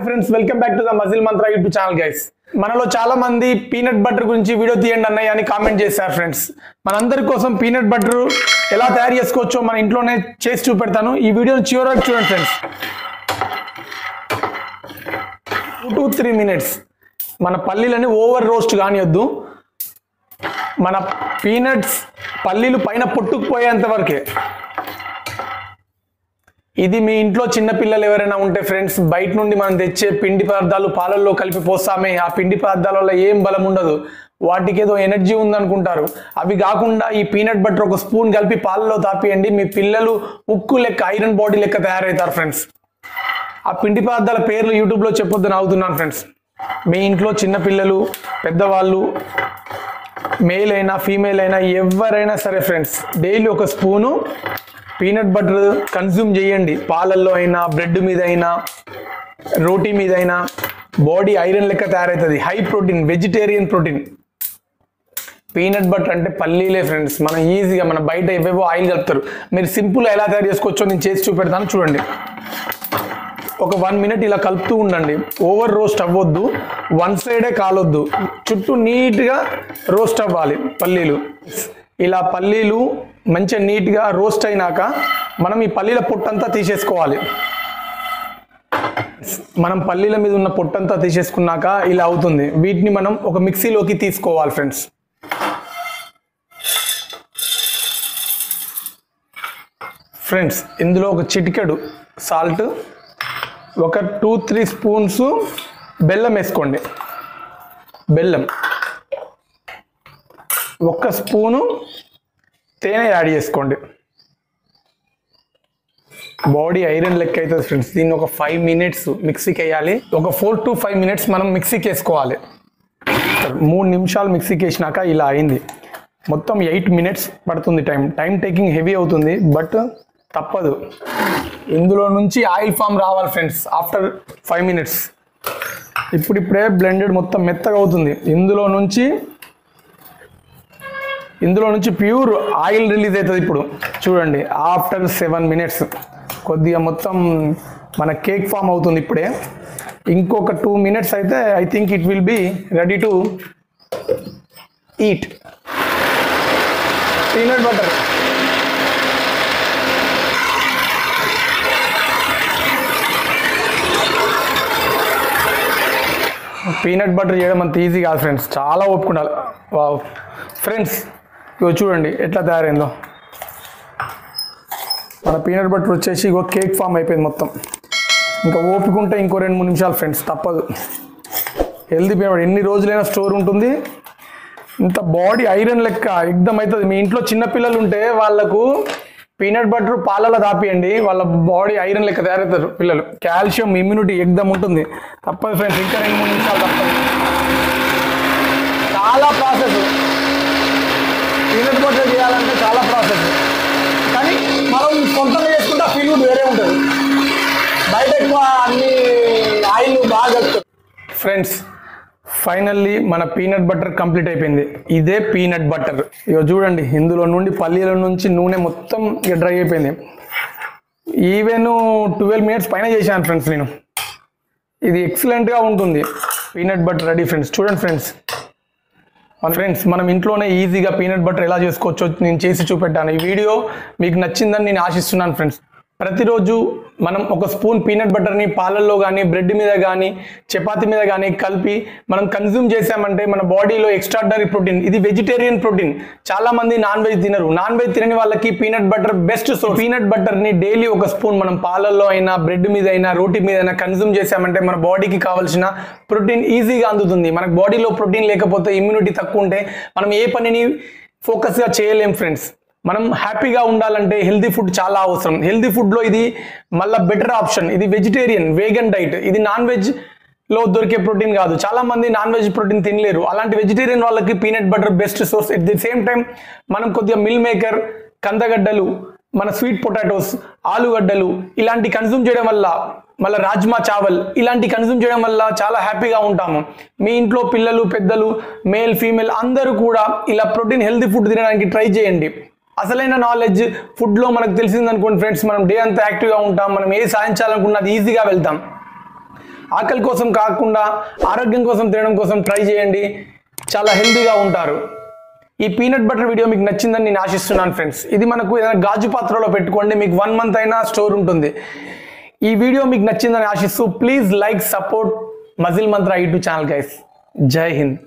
Friends welcome back to the muscle Mantra YouTube channel guys. మనలో చాలా మంది peanut butter గురించి వీడియో తీయండి అన్నయ్య అని కామెంట్ చేశారు ఫ్రెండ్స్. మనందరి కోసం పీనట్ బటర్ ఎలా తయారు చేసుకోవచ్చో మన ఇంట్లోనే చేసి చూపెడతాను. ఈ వీడియోని చివరికి చూడండి ఫ్రెండ్స్. 2 to 3 minutes మన పల్లీలని ఓవర్ రోస్ట్ కానియొద్దు. మన పీనట్స్ పల్లీలు పైన పొట్టుకుపోయేంత వరకే. ఇది మీ ఇంట్లో చిన్న పిల్లలు ఎవరైనా ఉంటే ఫ్రెండ్స్, బయట నుండి మనం తెచ్చే పిండి పదార్థాలు పాలల్లో కలిపి పోస్తామే, ఆ పిండి పదార్థాల వల్ల ఏం బలం ఉండదు, వాటికి ఏదో ఎనర్జీ ఉందనుకుంటారు. అవి కాకుండా ఈ పీనట్ బటర్ ఒక స్పూన్ కలిపి పాలలో తాపియండి, మీ పిల్లలు ఉక్కు లెక్క ఐరన్ బాడీ లెక్క తయారవుతారు ఫ్రెండ్స్. ఆ పిండి పదార్థాల పేర్లు యూట్యూబ్లో చెప్పొద్దని అవుతున్నాను ఫ్రెండ్స్. మీ ఇంట్లో చిన్న పిల్లలు, పెద్దవాళ్ళు, మేల్ అయినా ఫీమేల్ అయినా ఎవరైనా సరే ఫ్రెండ్స్, డైలీ ఒక స్పూను పీనట్ బటర్ కన్జ్యూమ్ చేయండి. పాలల్లో అయినా, బ్రెడ్ మీద అయినా, రోటీ మీద అయినా. బాడీ ఐరన్ లెక్క తయారవుతుంది. High protein, vegetarian protein. Peanut butter అంటే పల్లీలే ఫ్రెండ్స్. మనం ఈజీగా, మన బయట ఏవేవో ఆయిల్ కలుపుతారు. మీరు సింపుల్గా ఎలా తయారు చేసుకోవచ్చో నేను చేసి చూపెడతాను చూడండి. ఒక 1 minute ఇలా కలుపుతూ ఉండండి. ఓవర్ రోస్ట్ అవ్వద్దు, వన్ సైడే కాలొద్దు, చుట్టూ నీట్గా రోస్ట్ అవ్వాలి పల్లీలు. ఇలా పల్లీలు మంచిగా నీట్గా రోస్ట్ అయినాక మనం ఈ పల్లీల పొట్టంతా తీసేసుకోవాలి. మనం పల్లీల మీద ఉన్న పొట్టంతా తీసేసుకున్నాక ఇలా అవుతుంది. వీటిని మనం ఒక మిక్సీలోకి తీసుకోవాలి ఫ్రెండ్స్. ఫ్రెండ్స్ ఇందులో ఒక చిటికెడు సాల్ట్, ఒక 2-3 స్పూన్స్ బెల్లం వేసుకోండి. బెల్లం, 1 స్పూను తేనె యాడ్ చేసుకోండి. బాడీ ఐరన్ లెక్క అవుతుంది ఫ్రెండ్స్. దీన్ని ఒక 5 minutes మిక్సీకి వేయాలి. ఒక 4 to 5 minutes మనం మిక్సీకి వేసుకోవాలి. 3 నిమిషాలు మిక్సీకి వేసినాక ఇలా అయింది. మొత్తం 8 minutes పడుతుంది. టైం టేకింగ్ హెవీ అవుతుంది, బట్ తప్పదు. ఇందులో నుంచి ఆయిల్ ఫామ్ రావాలి ఫ్రెండ్స్ ఆఫ్టర్ 5 minutes. ఇప్పుడిప్పుడే బ్లెండెడ్ మొత్తం మెత్తగా అవుతుంది. ఇందులో నుంచి ప్యూర్ ఆయిల్ రిలీజ్ అవుతుంది. ఇప్పుడు చూడండి, ఆఫ్టర్ 7 minutes కొద్దిగా మొత్తం మన కేక్ ఫామ్ అవుతుంది. ఇప్పుడే ఇంకొక 2 minutes అయితే I think it will be ready to eat peanut butter. Peanut butter చేయడం అంత ఈజీ కాదు ఫ్రెండ్స్, చాలా ఓపుకుండాలి. వావ్ ఫ్రెండ్స్, ఇగో చూడండి ఎట్లా తయారైందో. మన పీనట్ బటర్ వచ్చేసి ఇగో కేక్ ఫామ్ అయిపోయింది మొత్తం. ఇంకా ఓపుకుంటే ఇంకో 2-3 నిమిషాలు ఫ్రెండ్స్, తప్పదు. హెల్దీ పీనట్ బటర్ ఎన్ని రోజులైనా స్టోర్ ఉంటుంది. ఇంత బాడీ ఐరన్ లెక్క ఎగ్దమ్ అవుతుంది. మీ ఇంట్లో చిన్నపిల్లలు ఉంటే వాళ్ళకు పీనట్ బటర్ పాలలో తాపియండి, వాళ్ళ బాడీ ఐరన్ లెక్క తయారవుతారు పిల్లలు. కాల్షియం, ఇమ్యూనిటీ ఎగ్దమ్ ఉంటుంది. తప్పదు ఫ్రెండ్స్, ఇంకా 2-3 నిమిషాలు తప్పదు. చాలా ప్రాసెస్. పీనట్ బటర్ చేయాలంటే చాలా ప్రాసెస్, కానీ మనం సొంతంగా చేసుకుంటే ఆ ఫీల్ వేరే ఉంటుంది. బయట ఎక్కువ అన్ని ఆయిల్ బాగా కలుపుతారు ఫ్రెండ్స్. ఫైనల్లీ మన పీనట్ బటర్ కంప్లీట్ అయిపోయింది. ఇదే పీనట్ బటర్. ఇక చూడండి, ఇందులో నుండి పల్లీల నుంచి నూనె మొత్తం ఇక డ్రై అయిపోయింది. ఈవెన్ 12 minutes పైన చేశాను ఫ్రెండ్స్ నేను. ఇది ఎక్సలెంట్గా ఉంటుంది. Peanut butter ready friends. చూడండి ఫ్రెండ్స్, మనం ఇంట్లోనే ఈజీగా పీనట్ బటర్ ఎలా చేసుకోవచ్చో నేను చేసి చూపెట్టాను. ఈ వీడియో మీకు నచ్చిందని నేను ఆశిస్తున్నాను ఫ్రెండ్స్. ప్రతిరోజు మనం ఒక స్పూన్ పీనట్ బటర్ని పాలల్లో కానీ, బ్రెడ్ మీద కానీ, చపాతీ మీద కానీ కలిపి మనం కన్జ్యూమ్ చేసామంటే మన బాడీలో ఎక్స్ట్రాడనరీ ప్రోటీన్. ఇది వెజిటేరియన్ ప్రోటీన్. చాలా మంది నాన్ వెజ్ తినరు. నాన్ వెజ్ తినని వాళ్ళకి peanut butter best. So peanut బటర్ని డైలీ ఒక స్పూన్ మనం పాలల్లో అయినా, బ్రెడ్ మీద అయినా, రోటీ మీద అయినా కన్జ్యూమ్ చేసామంటే మన బాడీకి కావాల్సిన ప్రోటీన్ ఈజీగా అందుతుంది. మనకు బాడీలో ప్రోటీన్ లేకపోతే, ఇమ్యూనిటీ తక్కువ ఉంటే మనం ఏ పనిని ఫోకస్గా చేయలేం ఫ్రెండ్స్. మనం హ్యాపీగా ఉండాలంటే హెల్దీ ఫుడ్ చాలా అవసరం. హెల్దీ ఫుడ్లో ఇది మళ్ళీ బెటర్ ఆప్షన్. ఇది వెజిటేరియన్, వేగన్ డైట్. ఇది నాన్ వెజ్లో దొరికే ప్రోటీన్ కాదు. చాలా మంది నాన్ వెజ్ ప్రోటీన్ తినలేరు. అలాంటి వెజిటేరియన్ వాళ్ళకి peanut butter best source. At the same time మనం కొద్దిగా మిల్ మేకర్, కందగడ్డలు, మన స్వీట్ పొటాటోస్, ఆలుగడ్డలు ఇలాంటి కన్జ్యూమ్ చేయడం వల్ల, మళ్ళీ రాజ్మా చావల్ ఇలాంటి కన్జ్యూమ్ చేయడం వల్ల చాలా హ్యాపీగా ఉంటాము. మీ ఇంట్లో పిల్లలు, పెద్దలు, మేల్ ఫీమేల్ అందరూ కూడా ఇలా ప్రోటీన్ హెల్దీ ఫుడ్ తినడానికి ట్రై చేయండి. అసలైన నాలెడ్జ్ ఫుడ్లో మనకు తెలిసిందనుకోండి ఫ్రెండ్స్, మనం డే అంతా యాక్టివ్గా ఉంటాం. మనం ఏ సాధించాలనుకున్నది ఈజీగా వెళ్తాం. ఆకలి కోసం కాకుండా ఆరోగ్యం కోసం తినడం కోసం ట్రై చేయండి, చాలా హెల్తీగా ఉంటారు. ఈ పీనట్ బటర్ వీడియో మీకు నచ్చిందని నేను ఆశిస్తున్నాను ఫ్రెండ్స్. ఇది మనకు ఏదైనా గాజు పాత్రలో పెట్టుకోండి, మీకు 1 month అయినా స్టోర్ ఉంటుంది. ఈ వీడియో మీకు నచ్చిందని ఆశిస్తూ please like, support muscle Mantra YouTube channel guys. జై హింద్.